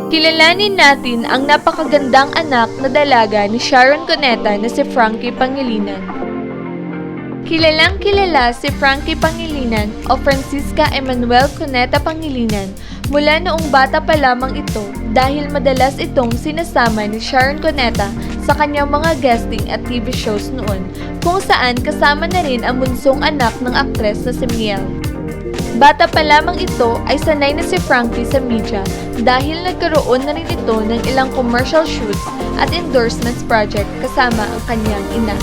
Kilalanin natin ang napakagandang anak na dalaga ni Sharon Cuneta na si Frankie Pangilinan. Kilalang kilala si Frankie Pangilinan o Francisca Emanuel Cuneta Pangilinan mula noong bata pa lamang ito dahil madalas itong sinasama ni Sharon Cuneta sa kanyang mga guesting at TV shows noon kung saan kasama na rin ang bunsong anak ng aktres na si Miel. Bata pa lamang ito ay sanay na si Frankie sa media dahil nagkaroon na rin ito ng ilang commercial shoots at endorsements project kasama ang kanyang ina.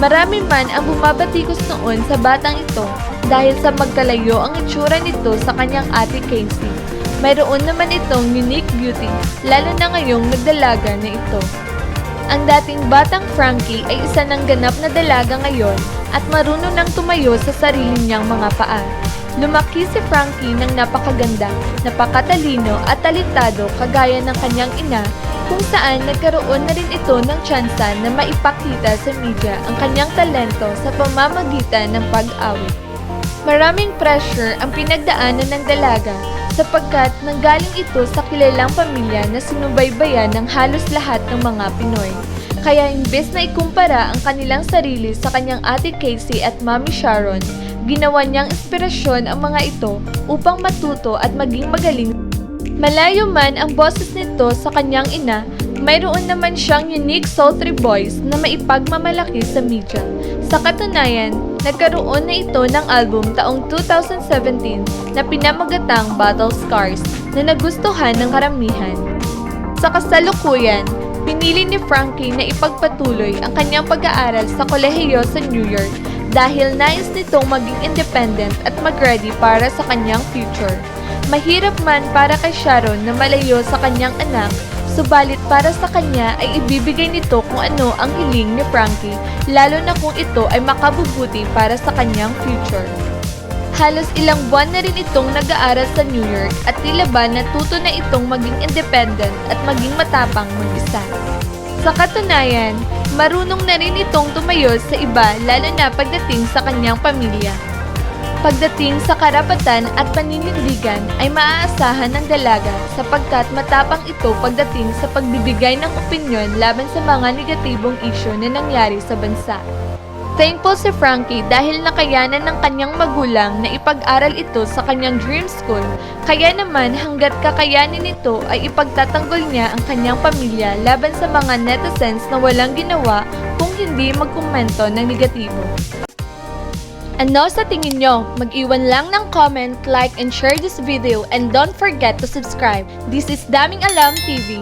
Marami man ang bumabatikos noon sa batang ito dahil sa magkalayo ang itsura nito sa kanyang ate Casey. Mayroon naman itong unique beauty lalo na ngayong nagdalaga na ito. Ang dating batang Frankie ay isa ng ganap na dalaga ngayon at marunong nang tumayo sa sarili niyang mga paa. Lumaki si Frankie ng napakaganda, napakatalino at talentado kagaya ng kanyang ina kung saan nagkaroon na rin ito ng tsansa na maipakita sa media ang kanyang talento sa pamamagitan ng pag-awit. Maraming pressure ang pinagdaanan ng dalaga sapagkat nanggaling ito sa kilalang pamilya na sinubaybayan ng halos lahat ng mga Pinoy. Kaya imbes na ikumpara ang kanilang sarili sa kanyang ate Casey at Mami Sharon, ginawa niyang inspirasyon ang mga ito upang matuto at maging magaling. Malayo man ang boses nito sa kanyang ina, mayroon naman siyang unique sultry voice na maipagmamalaki sa media. Sa katunayan, nagkaroon na ito ng album taong 2017 na pinamagatang Battle Scars na nagustuhan ng karamihan. Sa kasalukuyan, pinili ni Frankie na ipagpatuloy ang kanyang pag-aaral sa kolehiyo sa New York dahil nais nitong maging independent at mag-ready para sa kanyang future. Mahirap man para kay Sharon na malayo sa kanyang anak, subalit para sa kanya ay ibibigay nito kung ano ang hiling ni Frankie, lalo na kung ito ay makabubuti para sa kanyang future. Halos ilang buwan na rin itong nag-aaral sa New York at tila ba natuto na itong maging independent at maging matapang mag-isa. Sa katunayan, marunong na rin itong tumayo sa iba lalo na pagdating sa kanyang pamilya. Pagdating sa karapatan at paninindigan ay maaasahan ng dalaga sapagkat matapang ito pagdating sa pagbibigay ng opinyon laban sa mga negatibong isyu na nangyari sa bansa. Thankful si Frankie dahil nakayanan ng kanyang magulang na ipag-aral ito sa kanyang dream school, kaya naman hanggat kakayanin nito ay ipagtatanggol niya ang kanyang pamilya laban sa mga netizens na walang ginawa kung hindi magkomento ng negatibo. Ano sa tingin nyo? Mag-iwan lang ng comment, like, and share this video, and don't forget to subscribe. This is Daming Alam TV.